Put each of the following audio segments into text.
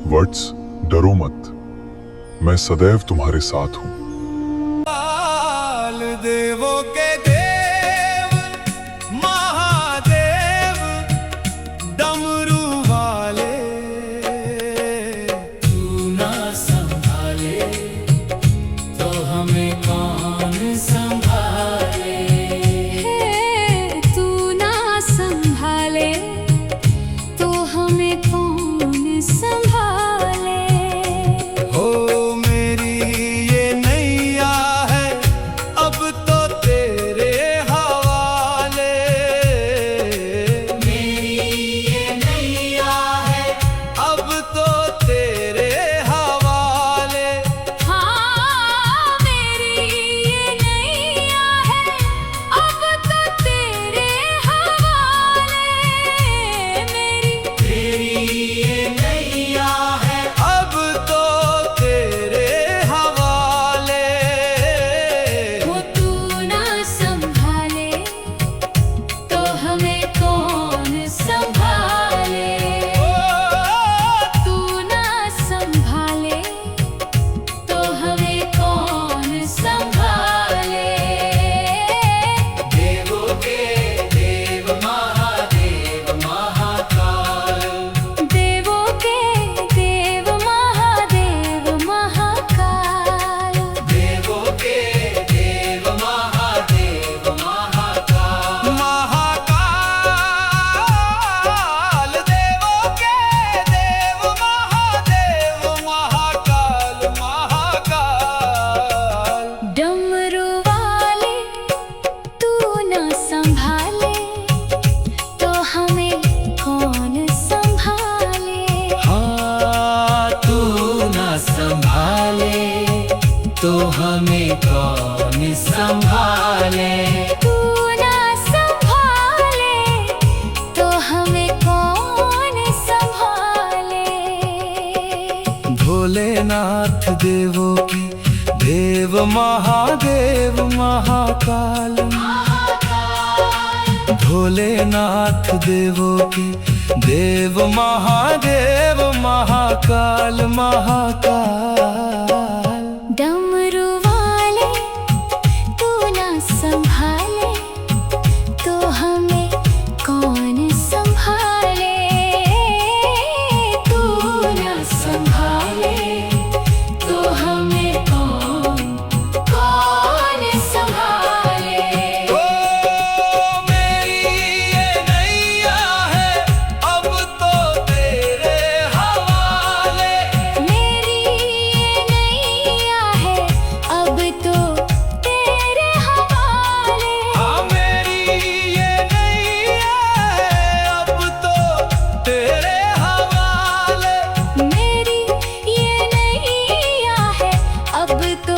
वत्स, डरो मत, मैं सदैव तुम्हारे साथ हूं। देवों के देव महादेव डमरू वाले, तू ना संभाले तो हमें कौन संभाले। तू ना संभाले तो हमें कौन संभाले। हो मेरी ये नैया है अब तो तेरे हवाले। मेरी ये नैया है अब तो तेरे हवाले। हाँ मेरी ये नैया है अब तो तेरे हवाले। तेरी ये नैया है अब तो तेरे हवाले। वो तू ना संभाले तो हमें कौन संभाले। तू ना संभाले तो हमें कौन संभाले। देवों के देव महादेव महाकाल। देवों के देव महादेव महाकाल। देवों के देव महादेव महाकाल। महाकाल देवों के देव महादेव महाकाल महाकाल। डमरू वाले तू ना संभाले तो हमें कौन संभाले। हाँ तू ना संभाले तो हमें कौन संभाले। तू ना संभाले तो हमें कौन संभाले। भोलेनाथ देवों की देव महादेव महाकाल। भोलेनाथ देवों की देव महादेव महाकाल महाकाल। डमरू वाले तू ना संभाले तो हमें कौन संभाले। तू ना संभाले तो हमें कौन संभाले। ओ मेरी ये नैया है अब तो तेरे हवाले। मेरी ये नैया है अब तो तेरे हवाले। हाँ मेरी ये नैया है अब तो तेरे हवाले। मेरी ये नैया है अब तो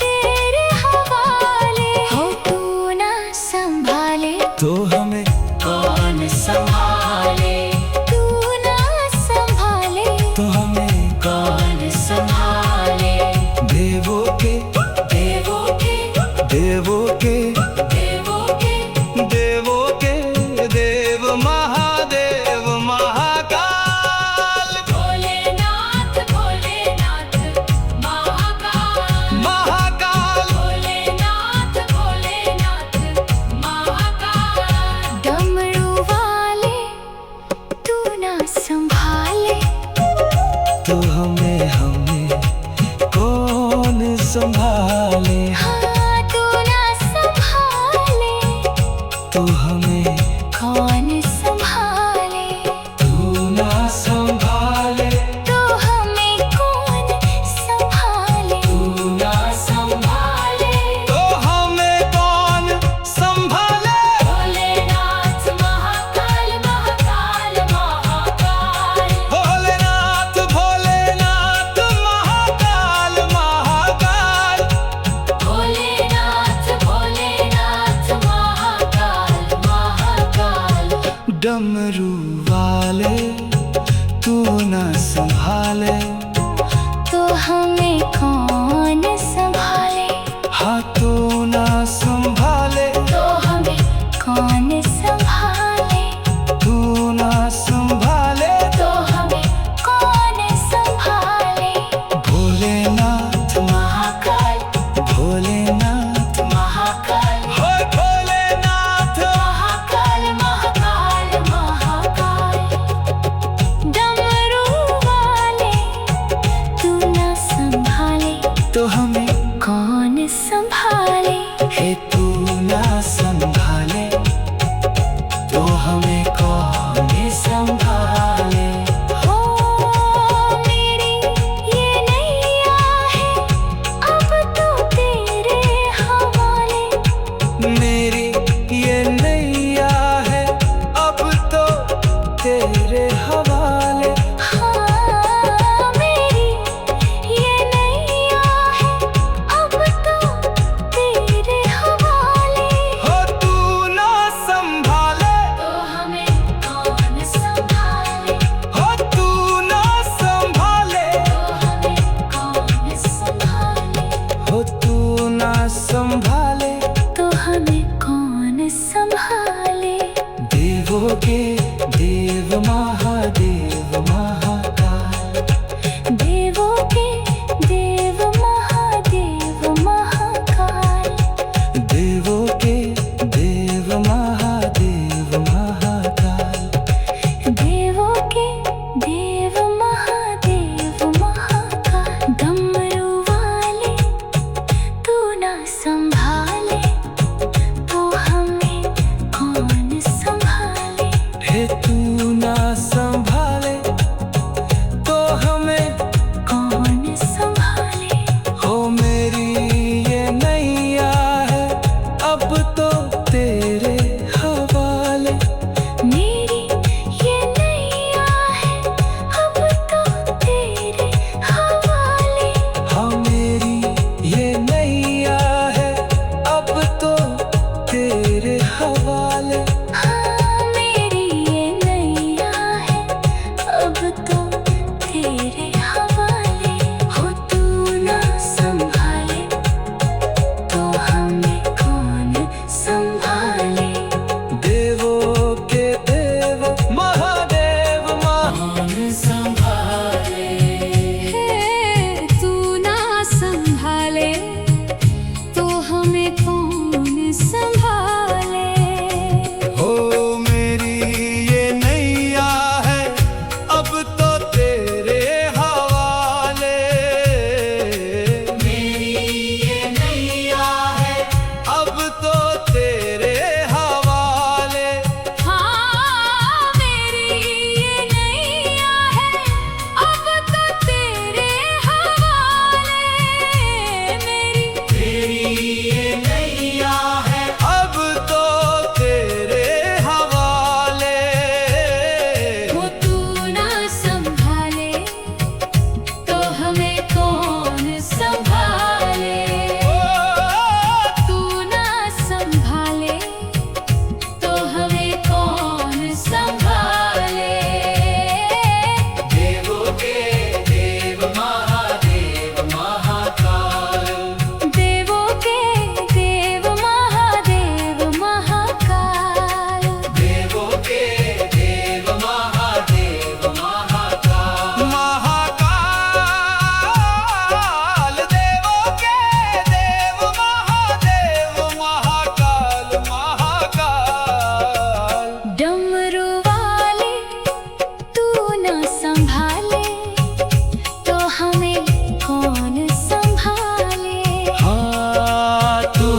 तेरे हवाले। हो तू ना संभाले तो हमें कौन संभाले। तू ना संभाले तो हमें कौन संभाले। देवों के देवों के देवों के देवों के देवों के देव महादेव महाकाल। भोलेनाथ भोलेनाथ महाकाल। महाकाल भोलेनाथ भोलेनाथ महाकाल। डमरू वाले तू ना संभाले तो हमें कौन संभाले। हाँ तू ना संभाले तो हमें कौन संभाले। तू ना संभाले तो हमें कौन संभाले। तू ना संभाले तो हमें कौन संभाले। भोलेनाथ महाकाल महाकाल महाकाल। भोलेनाथ भोलेनाथ महाकाल महाकाल। भोलेनाथ भोलेनाथ महाकाल महाकाल। डमरू वाले तू ना संभाले तो हमें कौन संभाले। हाँ तू ना संभाले तो हमें कौन संभाले। तू ना देवों के देव महादेव महाकाल, देवों के देव महादेव महाकाल, देवों के देव महादेव महाकाल, देवों के देव महादेव महाकाल। डमरू वाले तू ना संभाले तो हमें कौन संभाले। हे तू ना संभाले तो हमें कौन संभाले। हो मेरी ये नैया है अब तो तेरे हवाले। मेरी ये नैया है अब तो तेरे हवाले। हाँ मेरी ये नैया है अब तो तेरे हवाले। हाँ मेरी ये नैया है अब तो तेरे हवाले। हो तू ना संभाले तो हमें कौन संभाले। देवों के देव महादेव महान संभाले। तू ना संभाले तो हमें कौन संभाले। हो मेरी ये नैया है अब तो तेरे हवाले। मेरी ये नैया है अब तो तेरे हवाले। हाँ मेरी ये नैया है अब तो तेरे हवाले। तेरी ये नैया है अब तो तेरे हवाले। वो तू ना संभाले तो हमें कौन संभाले। तू ना संभाले तो हमें कौन संभाले। देवों के देव महादेव महाकाल, देवों के देव महादेव महाकाल, देवों के देव महादेव महाकाल महाकाल। देवों के देव महादेव महाकाल महाकाल। डमरू वाले तू ना संभाले तो हमें कौन संभाले। हाँ तू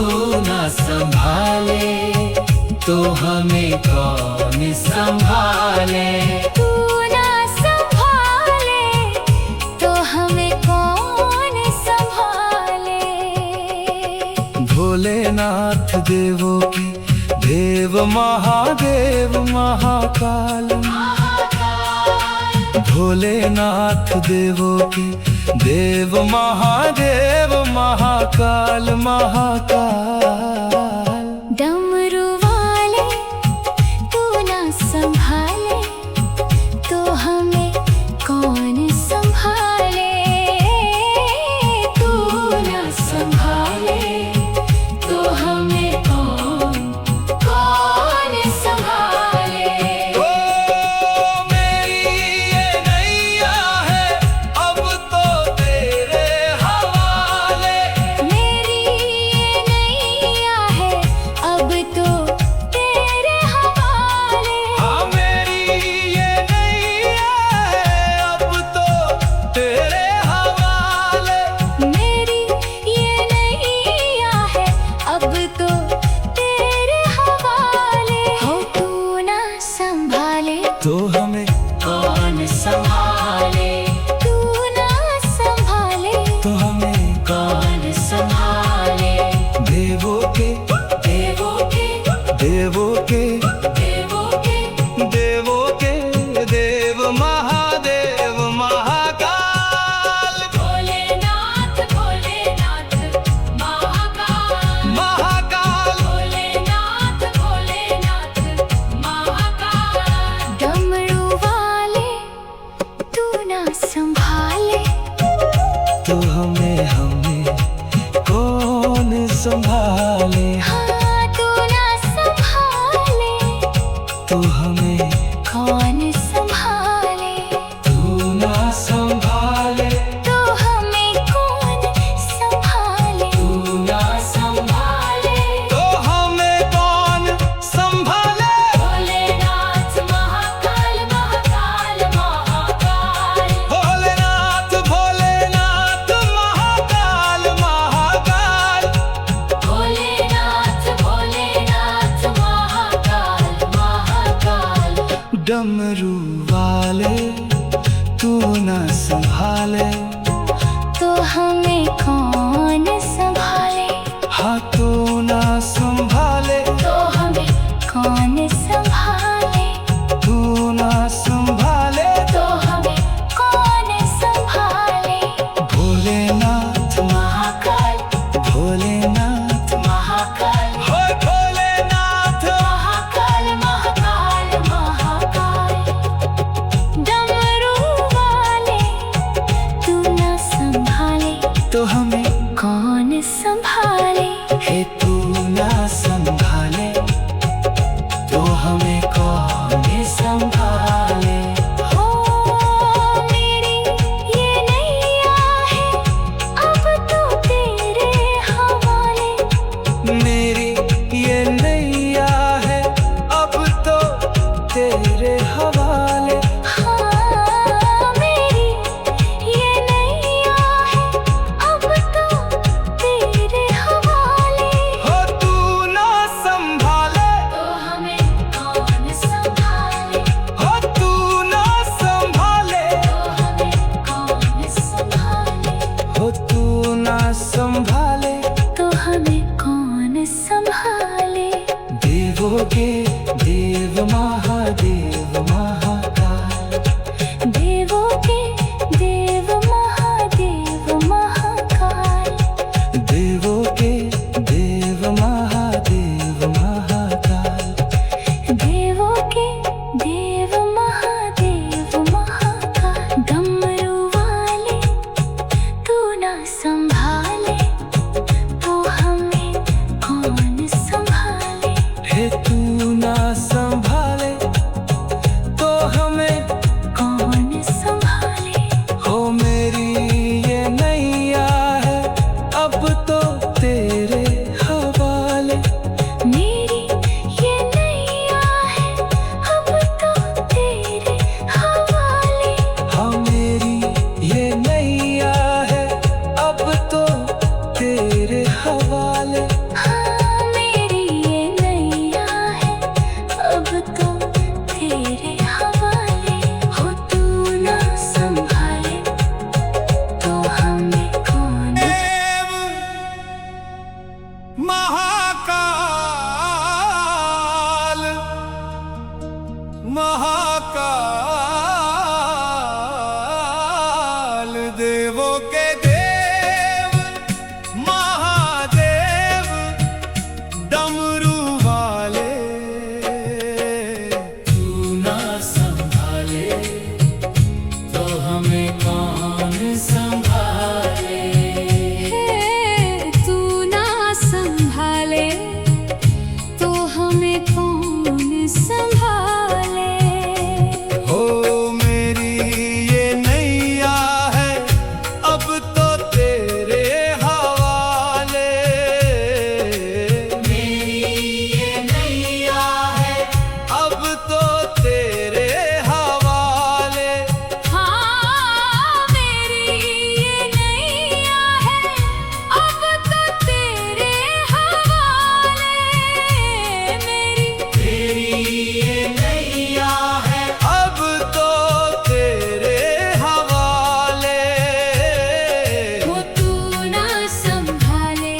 ना संभाले तो हमें कौन संभाले। तू ना संभाले तो हमें कौन संभाले। भोलेनाथ देवों के देव महादेव महाकाल, भोलेनाथ देवों के देव महादेव महाकाल महाकाल। डमरू वाले तू ना संभाले तो हमें कौन संभाले। तू ना संभाले तो हमें कौन संभाले। ओ मेरी ये नैया है अब तो तेरे हवाले। मेरी ये नैया है अब तो तेरे हवाले। हाँ मेरी तो हमें कौन संभाले तू ना संभाले, तो हमें कौन संभाले तू ना संभाले तो हमें कौन संभाले। भोलेनाथ महाकाल महाकाल महाकाल भोलेनाथ भोलेनाथ महाकाल महाकाल, भोलेनाथ भोलेनाथ महाकाल महाकाल डमरू वाले तू ना संभाले, तो हमें कौन संभाले हाँ तू ना संभाले, तो हमें कौन संभाले तू ना संभाले तो हमें कौन संभाले भोलेनाथ महाकाल भोलेनाथ महाकाल हो भोलेनाथ महाकाल महाकाल महाकाल डमरू वाले तू न संभाले तो हमें कौन संभाले हे तू ना संभाले तो हमें कौन संभाले। हो मेरी ये नैया है अब तो तेरे हवाले मेरी ये नैया है अब तो तेरे हवाले, हाँ मेरी ये नैया है अब तो तेरे हवाले हो तू ना संभाले, तो हमें कौन संभाले हो तू ना संभाले, तो हमें कौन संभाले हो तू ना संभाले तो हमें कौन संभाले देवों के देव महादेव महाकाल, देवों के देव महादेव महाकाल देवों के देव महादेव महाकाल, देवों के देव महादेव महाकाल डमरू वाले तू ना संभाले तो हमें कौन संभाले हे तू ना संभाले तो हमें कौन संभाले हो मेरी ये नैया है अब तो तेरे हवाले, मेरी ये नैया है अब तो तेरे हवाले हाँ मेरी ये नैया है अब तो तेरे हवाले। हाँ मेरी ये नैया है अब तो तेरे हवाले हो तू ना संभाले तो हमें कौन देव महाकाल महाकाल देवों के देव महादेव डमरू वाले तू ना संभाले तो हमें कौन संभाले। तू ना संभाले तो हमें कौन संभाले हो मेरी ये नैया है अब तो तेरे हवाले, मेरी ये नैया है अब तो तेरे हवाले, हाँ मेरी ये नैया है अब तो तेरे हवाले मेरी ये नैया है अब तो तेरे हवाले। वो तू ना संभाले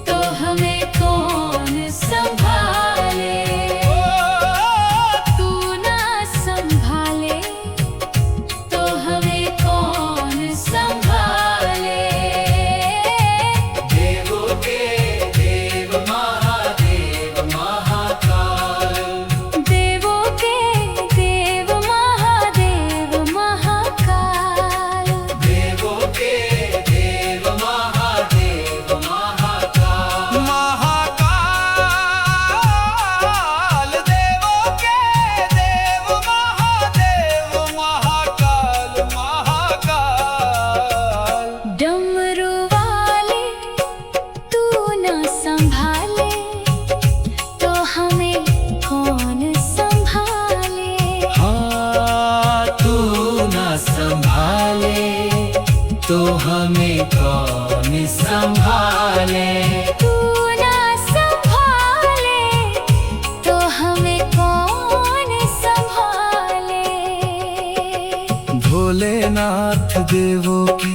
तो हमें कौन संभाले तू ना संभाले तो हमें कौन संभाले देवों के देव महादेव महाकाल, देवों के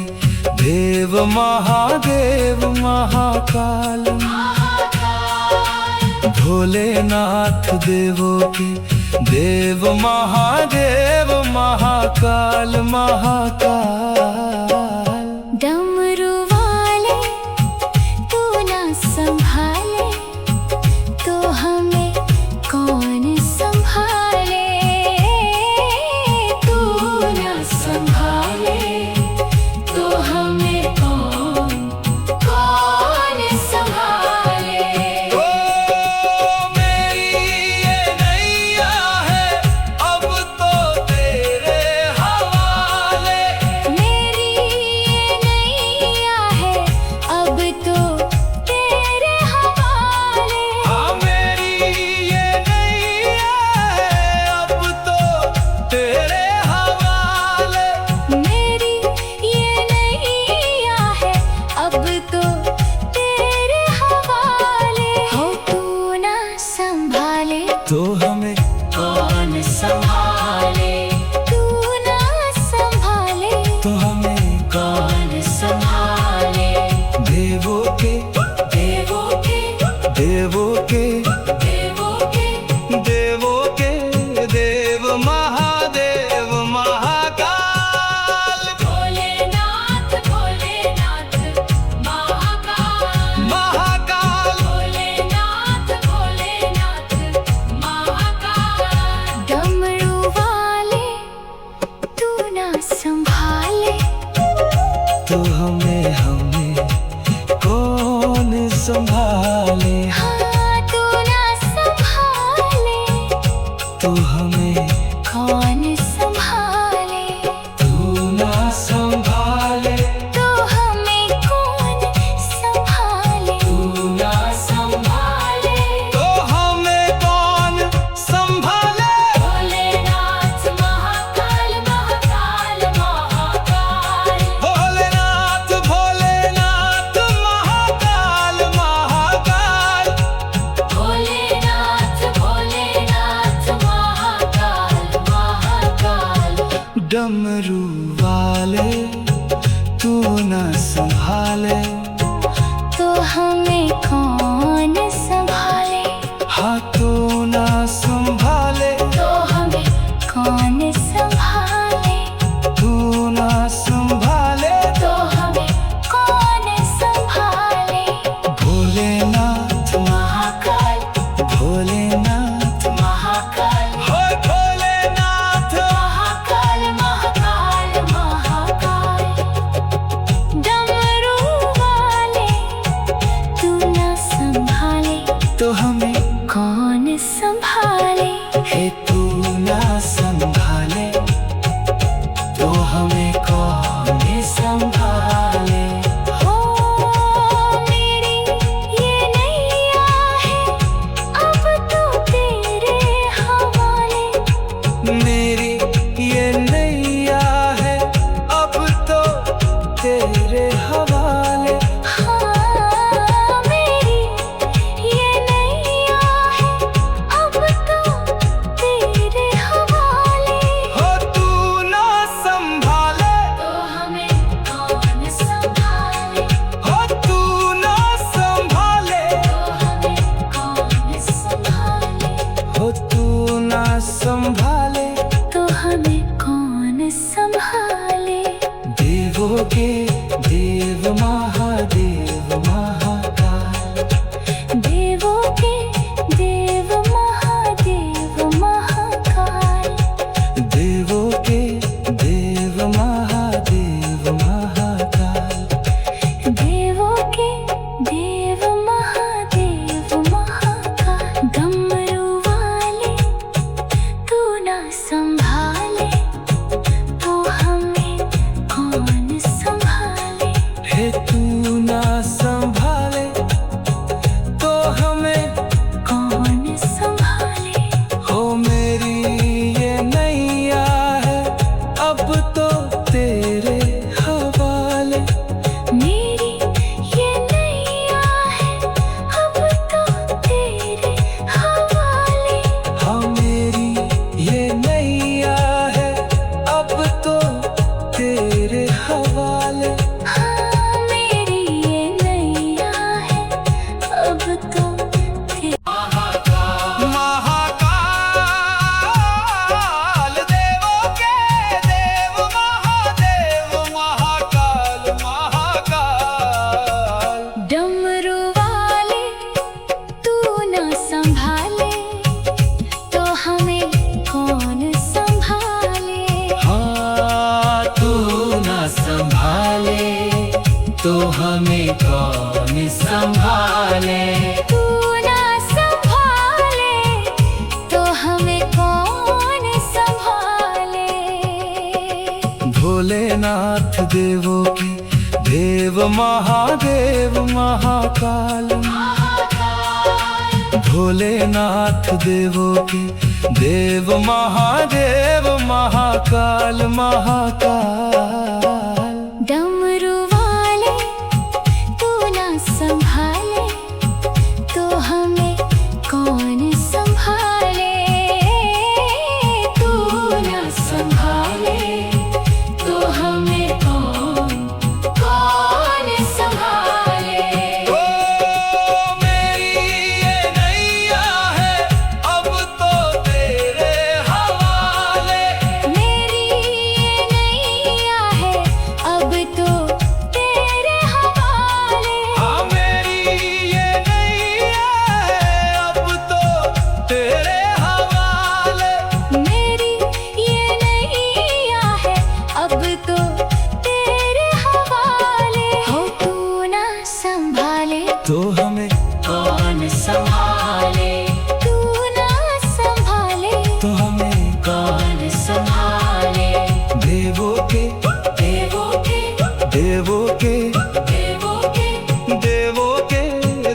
देव महादेव महाकाल। भोलेनाथ देवों के देव महादेव महाकाल महाकाल। डमरू वाले तू ना संभाले तो हमें कौन संभाले। तू ना संभाले तो हमें कौन संभाले। ओ मेरी ये नैया है अब तो तेरे हवाले। मेरी ये नैया है अब तो तेरे हवाले। हाँ मेरी ये नैया है अब तो तेरे हवाले। मेरी ये नैया है अब तो तेरे हवाले। हो तू ना संभाले तो हमें कौन संभाले। तू ना संभाले तो हमें कौन संभाले। देवों के देवों के देवों के देवों के देवों के देव महादेव महाकाल। भोलेनाथ भोलेनाथ महाकाल। महाकाल भोलेनाथ भोलेनाथ महाकाल। डमरू वाले तू ना संभाले तो हमें कौन संभाले। हाँ तू ना संभाले तो हमें कौन संभाले। तू ना संभाले तो हमें कौन संभाले। तू ना संभाले तो हमें कौन संभाले। भोलेनाथ महाकाल महाकाल महाकाल। भोलेनाथ भोलेनाथ महाकाल महाकाल। भोलेनाथ भोलेनाथ महाकाल महाकाल। डमरू वाले तू ना संभाले तो हमें कौन संभाले। हाँ तू ना संभाले तो हमें कौन संभाले। तू ना संभाले तो हमें कौन संभाले। भोलेनाथ महाकाल भोलेनाथ महाकाल हो भोलेनाथ महाकाल महाकाल महाकाल। डमरू वाले तू ना संभाले तो हमें कौन संभाले। है तू ना संभाले तो हमें कौन संभाले। हो मेरी ये नैया है अब तो तेरे हवाले। मेरी ये नैया है अब तो तेरे हवाले। हाँ मेरी ये नैया है अब तो तेरे हवाले। हो तू ना संभाले तो हमें कौन संभाले। हो तू ना संभाले तो हमें कौन संभाले। हो तू ना संभाले तो हमें कौन संभाले। देवों के देव महादेव महाकाल। देवों के देव महादेव महाकाल। देवों के देव महादेव महाकाल। देवों के देव महादेव महाकाल। डमरू वाले तू ना संभाले तो हमें कौन संभाले। है तू ना देवों के देव महादेव महाकाल, भोलेनाथ देवों के देव महादेव महाकाल महाकाल। डमरू वाले तू ना संभाले तो हमें कौन संभाले, तू ना संभाले तो हमें कौन संभाले। ओ मेरी ये नैया है अब तो तेरे हवाले, मेरी ये नैया है अब तो तेरे हवाले। हाँ मेरी ये नैया है अब तो तेरे हवाले, मेरी ये नैया है अब तो तेरे हवाले। हो तू ना संभाले तो हमें कौन संभाले, तू ना संभाले तो हमें कौन संभाले। देवों के देवों के देवों के देवों के देवों के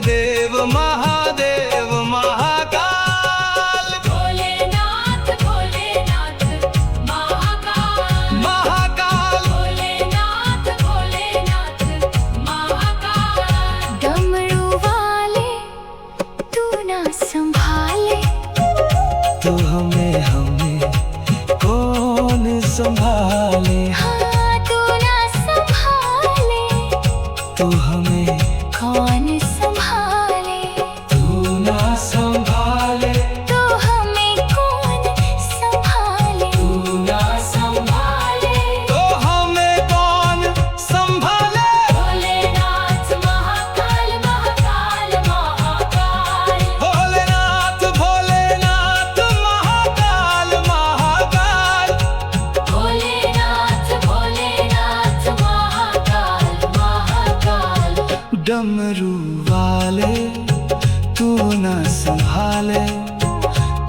देव महादेव महाकाल, भोलेनाथ भोलेनाथ महाकाल, महाकाल। भोलेनाथ भोलेनाथ महाकाल। डमरू वाले तू ना संभाले तो हमें कौन संभाले, हाँ तू ना संभाले तो हमें कौन संभाले, तू ना संभाले तो हमें कौन संभाले, तू ना संभाले। तो हमें कौन संभाले। भोलेनाथ महाकाल महाकाल महाकाल, भोलेनाथ भोलेनाथ महाकाल महाकाल, भोलेनाथ भोलेनाथ महाकाल महाकाल। डमरू वाले तू ना संभाले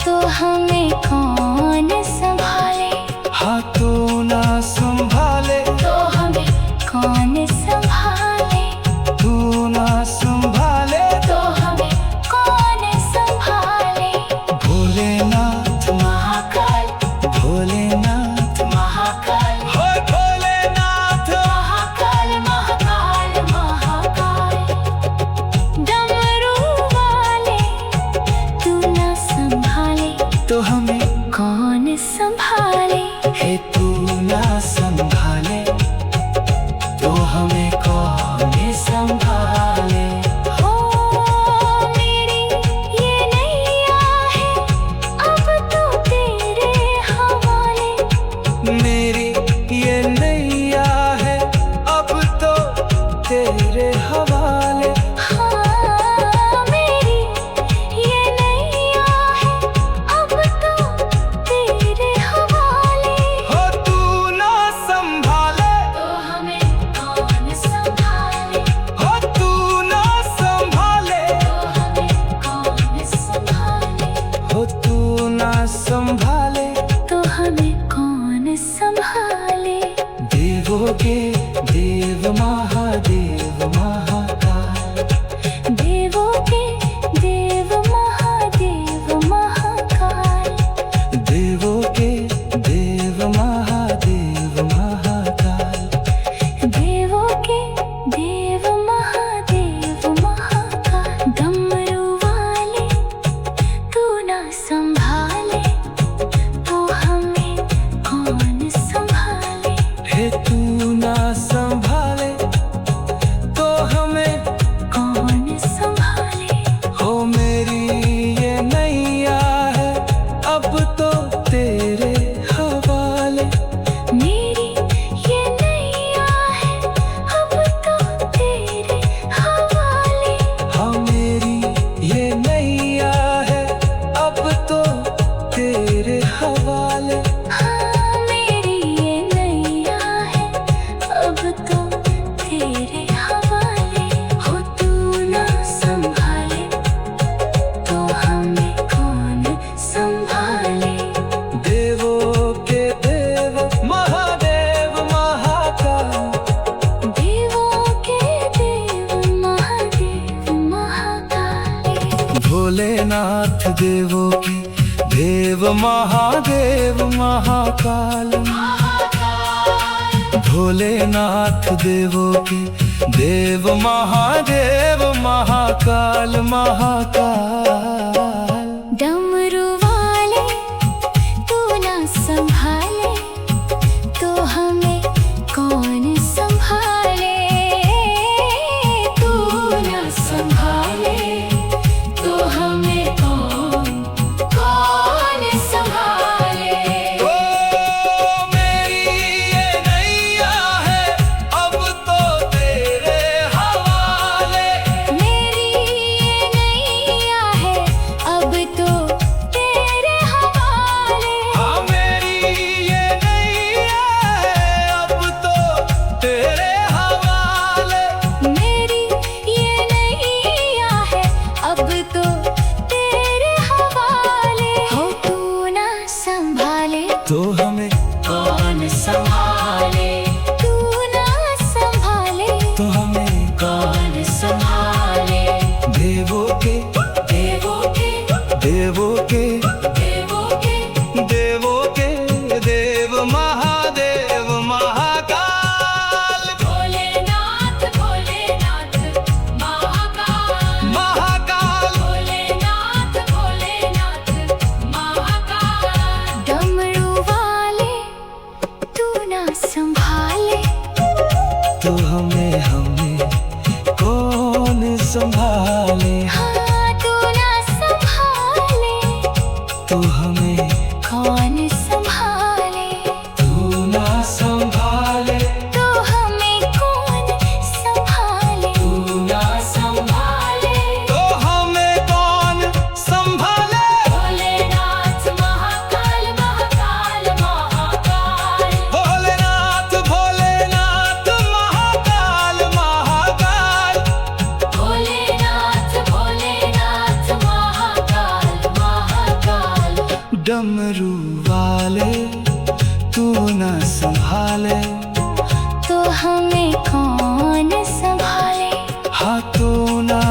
तो हमें कौन संभाले, हाँ तू ना संभाले, तो हमें कौन संभाले, तू ना संभाले। तो हमें कौन संभाले। भोलेनाथ महाकाल भोलेनाथ महाकाल हो भोलेनाथ, महाकाल महाकाल महाकाल। डमरू वाले तू ना संभाले तो हमें कौन संभाले, है तू ना संभाले तो हमें कौन संभाले। हो मेरी ये नैया है अब तो तेरे हवाले, मेरी ये नैया है अब तो तेरे हवाले, हाँ मेरी ये नैया है अब तो तेरे हवाले। हो तू ना संभाले, तो हमें कौन संभाले, हो तू ना संभाले, तो हमें कौन संभाले। हो तू ना संभाले। तो हमें कौन संभाले। देवों के देव महादेव महाकाल, देवों के देव महादेव महाकाल, देवों के देव महादेव महाकाल, देवों के देव महादेव महाकाल। डमरू वाले तू ना संभाले तो हमें कौन संभाले, हे तू ना संभाले तो हमें कौन संभाले। हो मेरी ये नैया है अब तो तेरे हवाले, मेरी ये नैया है अब तो तेरे हवाले, हाँ मेरी ये नैया है अब तो तेरे हवाले। हाँ मेरी ये नैया है अब तो तेरे हवाले। हो तू ना संभाले तो हमें कौन संभाले, देव महादेव महाकाल भोलेनाथ देवों के देव महादेव महाकाल महाकाल। डमरू वाले तू ना संभाले तो हमें कौन संभाले, तू ना संभाले तो हमें कौन संभाले। ओ मेरी ये नैया है अब तो तेरे हवाले, मेरी ये नैया है अब तो तेरे हवाले। हाँ मेरी ये नैया है अब तो तेरे हवाले। मेरी ये नैया है अब तो तेरे हवाले। हो तू ना संभाले तो हमें कौन संभाले, तू ना संभाले तो हमें कौन संभाले। देवों के देवों के देवों के देवों के देवों के देव महादेव महाकाल भोलेनाथ भोलेनाथ महाकाल महाकाल। भोलेनाथ भोलेनाथ महाकाल। डमरू वाले तू ना संभाले तो हमें कौन संभाले, हाँ तू ना संभाले तो हमें कौन संभाले। तू ना संभाले तो हमें कौन संभाले, तू ना संभाले तो हमें कौन संभाले। भोलेनाथ महाकाल महाकाल महाकाल। भोलेनाथ भोलेनाथ महाकाल महाकाल। भोलेनाथ भोलेनाथ महाकाल महाकाल। डमरू वाले तू ना संभाले तो हमें कौन संभाले। हाँ तू ना